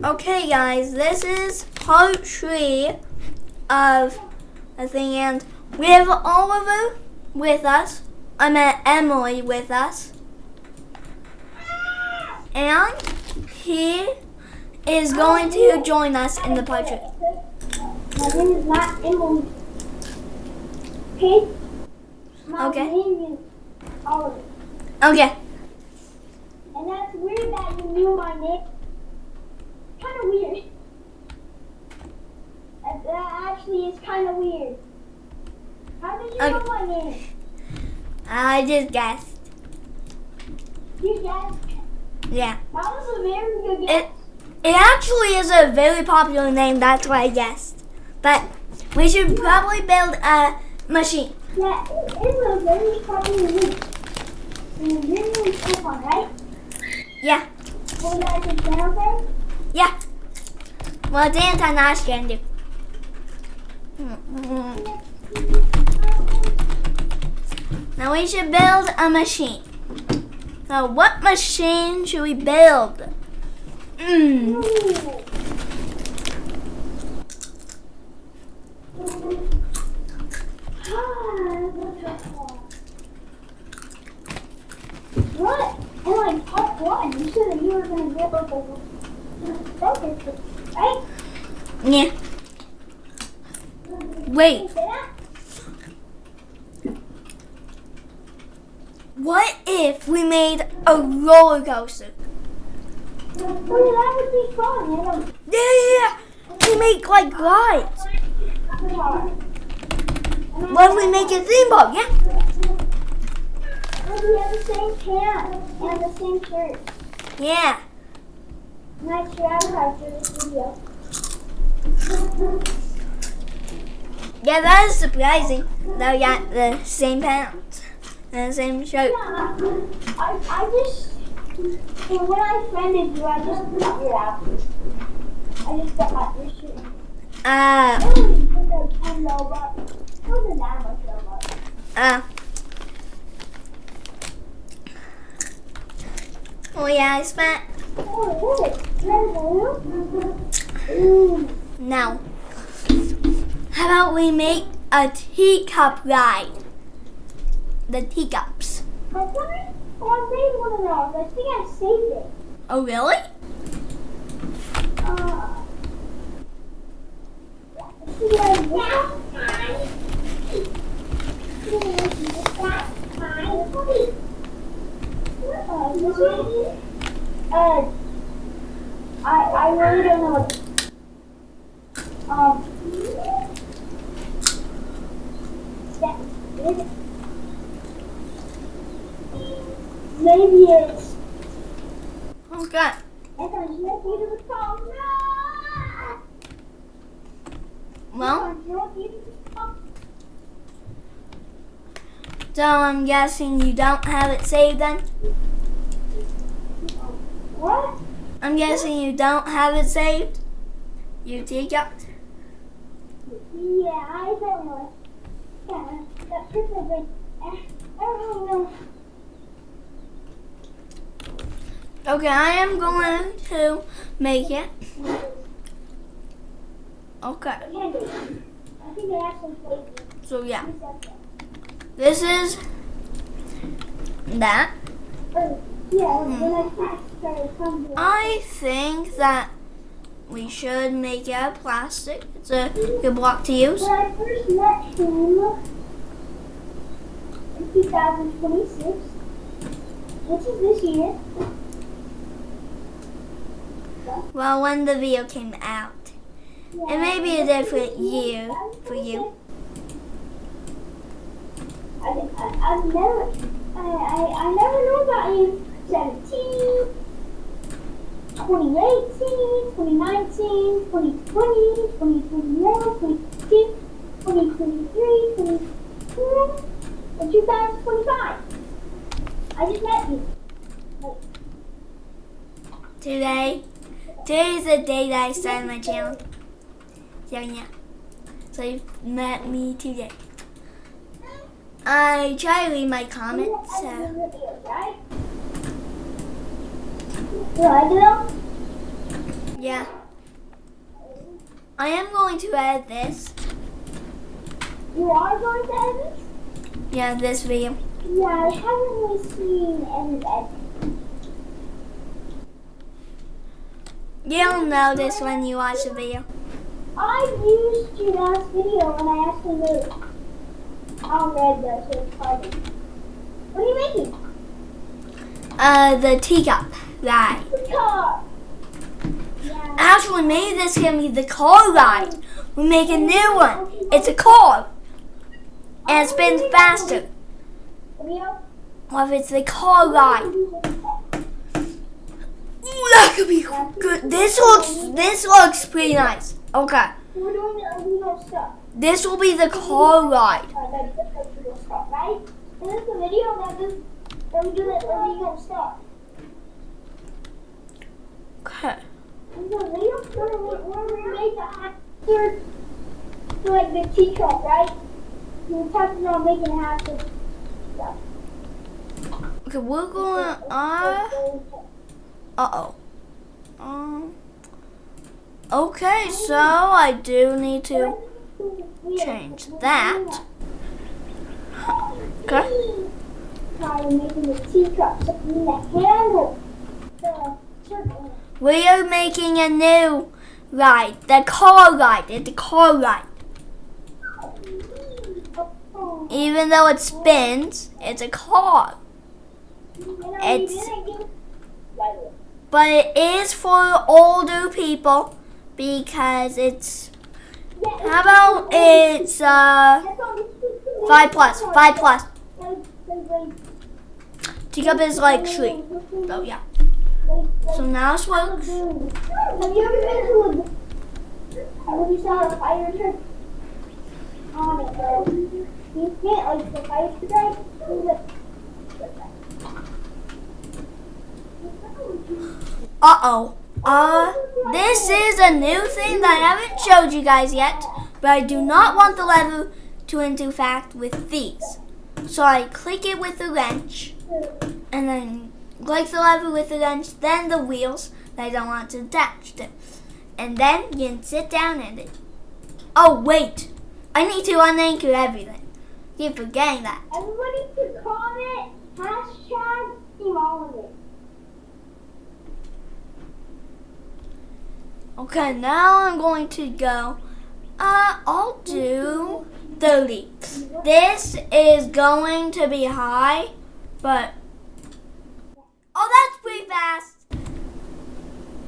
Okay, guys, this is part 3 of the thing, and we have Oliver with us. I met Emily with us, and he is going to join us in the part 3. My name is not Emily. Okay? My name is Oliver. Okay. And that's weird that you knew my name. Kind of weird. That actually is kind of weird. How did you know my name? I just guessed. You guessed? Yeah. That was a very good guess. It actually is a very popular name, that's why I guessed. But we should probably build a machine. Yeah, it is a very popular name. And it's really fun, right? Yeah. Will you guys get okay? Yeah. Well, Dan and Ash can do. Now we should build a machine. Now, what machine should we build? What? And like part 1, you said that you were going to get like a focus, right? Yeah. Wait. Did you say that? What if we made a roller coaster? Well, that would be fun. You know? Yeah. We make like glides. What if we make a theme park? Yeah. We have the same pants and the same shirt. Yeah. Nice advertise for this video. Yeah, that is surprising. That we got the same pants and the same shirt. Yeah, I just, when I friended you, I just got your outfit. I just got your shirt. It was like $10, but it wasn't that much though. Oh yeah, I spent. Now, how about we make a teacup ride? The teacups. I made one of those. I think I saved it. Oh really? I really don't know what. Maybe it's. Okay. Well, so I'm guessing you don't have it saved then? What? I'm guessing you don't have it saved? You teacups? Yeah, I don't know. Yeah, that picture, but I don't know. Okay, I am going to make it. Okay. I think I actually played it. So yeah. This is that. Yeah, when I first started coming. I think that we should make it out of plastic. It's a good block to use. When I first met him in 2026, which is this year. Well, when the video came out. It may be a different year for you. I never knew about you. 17, 2018, 2019, 2020, 2021, 2022, 2023, 2024, and 2025. I just met you. Today is the day that I started my channel. So yeah. So you've met me today. I try to read my comments. Do I do them? Yeah. I am going to edit this. You are going to edit? Yeah, this video. Yeah, I haven't really seen any edit. You'll notice when you watch the video. I used your last video and I actually made red though, so it's funny. What are you making? The teacup ride. The car. Yeah. Actually, maybe this can be the car ride. We make a new one. It's a car. And it spins faster. Video? What if it's the car ride? Ooh, that could be good. This looks pretty nice. Okay. We're doing the illegal stuff. This will be the car ride. That's illegal stuff, right? And this is the video that we do the illegal stuff. Okay. This is a video where we make the hamster to like the teacup, right? We're talking about making hamster stuff. Okay, we're going uh-oh. Okay, so I do need to change that. Okay. How we're making the teacup, so we need a handle. The circle. We are making a new ride. The car ride. It's a car ride. Even though it spins, it's a car. But it is for older people because it's, how about it's 5+, 5+. Teacup is like 3. So yeah. So now it works. Have you ever been to when you saw a fire truck on it, bro? You can't like the fire truck. Uh-oh. This is a new thing that I haven't showed you guys yet, but I do not want the lever to interact with these. So I click it with the wrench, and then click the lever with the wrench, then the wheels that I don't want to attach to. And then you can sit down in it. Oh, wait. I need to unanchor everything. Keep forgetting that. Everybody can comment hashtag Team Oliver. Okay, now I'm going to go, I'll do 30. This is going to be high, but, oh, that's pretty fast.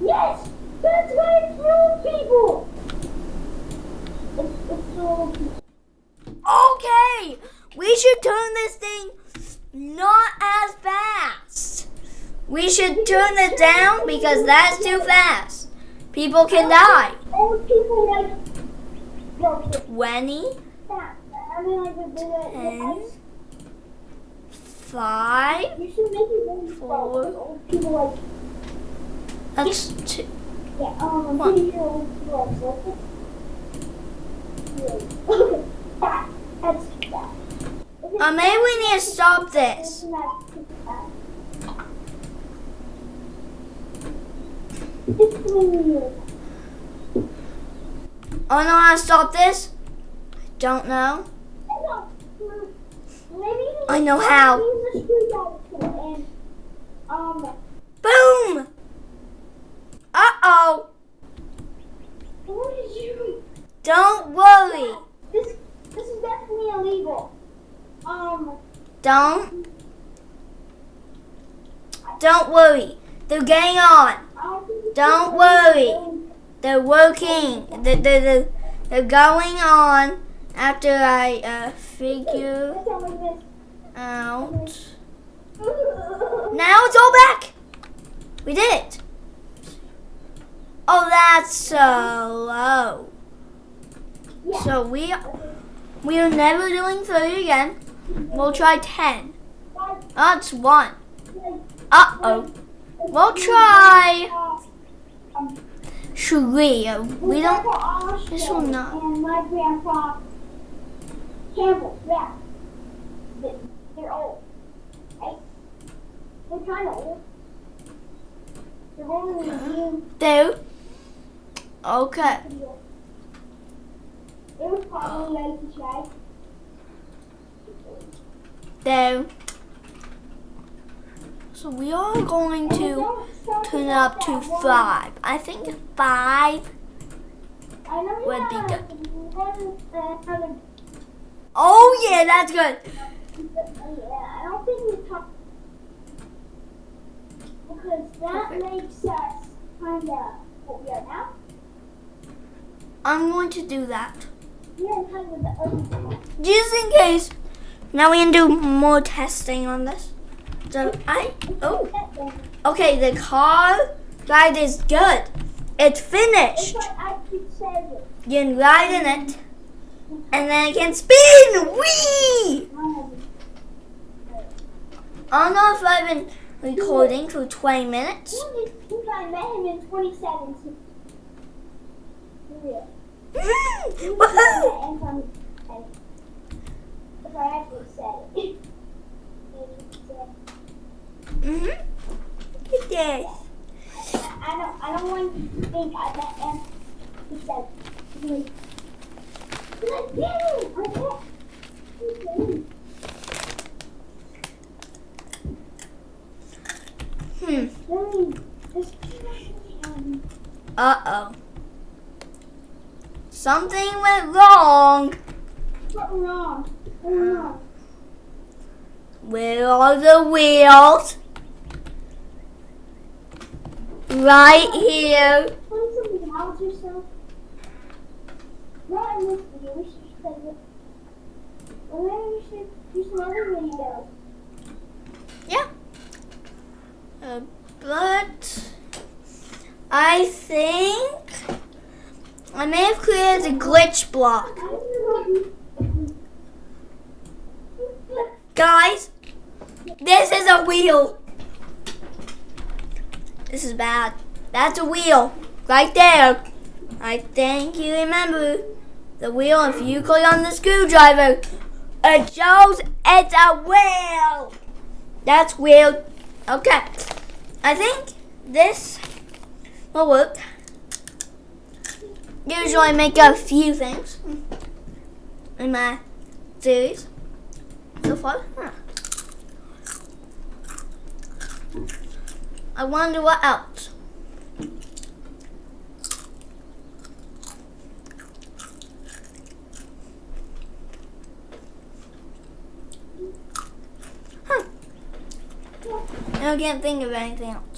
Yes, that's why it's little people. It's little people. Okay, we should turn this thing not as fast. We should turn it down because that's too fast. People can die. Old people like 20, that. I mean, like the 10, 5, you should make it really slow. 4. Old people like That's 2. yeah. I'm One. pretty sure old people like okay. That's too fast. Maybe we need to stop this. Isn't that too fast? I don't know how to stop this. I don't know. I know how. Boom! Uh-oh. Don't worry. This is definitely illegal. Don't worry. They're getting on. Don't worry. They're working. They're going on after I figure out. Now it's all back. We did it. Oh, that's so low. So we are never doing 30 again. We'll try 10. That's 1. Uh-oh. We'll try 3. We don't. This will not. And my grandpa Campbell, yeah. They're old. Right? They're kind of old. They're older than you. There. Okay. It was probably ready to try. There. So we are going to turn it up to 5. I think 5 would be good. Oh yeah, that's good. Yeah, I don't think we talked because that makes us kind of what we are now. I'm going to do that. Yeah, kind of the other. Just in case. Now we can do more testing on this. So okay, the car ride is good. It's finished. You can ride in it, and then it can spin. Whee! I don't know if I've been recording for 20 minutes. I met him in 2017. Woohoo! If I actually said it. Look at this. I don't want you to think I met him. He said, Uh-oh. Something went wrong. What's wrong? What's wrong? Where are the wheels? Right here. Play something else yourself. Not in this video. We should play it. Or maybe we should do some other videos. Yeah. But I think I may have created a glitch block. Guys, this is a wheel. This is bad. That's a wheel right there. I think you remember the wheel. If you click on the screwdriver, it shows it's a wheel. That's weird. Okay. I think this will work. Usually I make a few things in my series so far. I wonder what else. I can't think of anything else.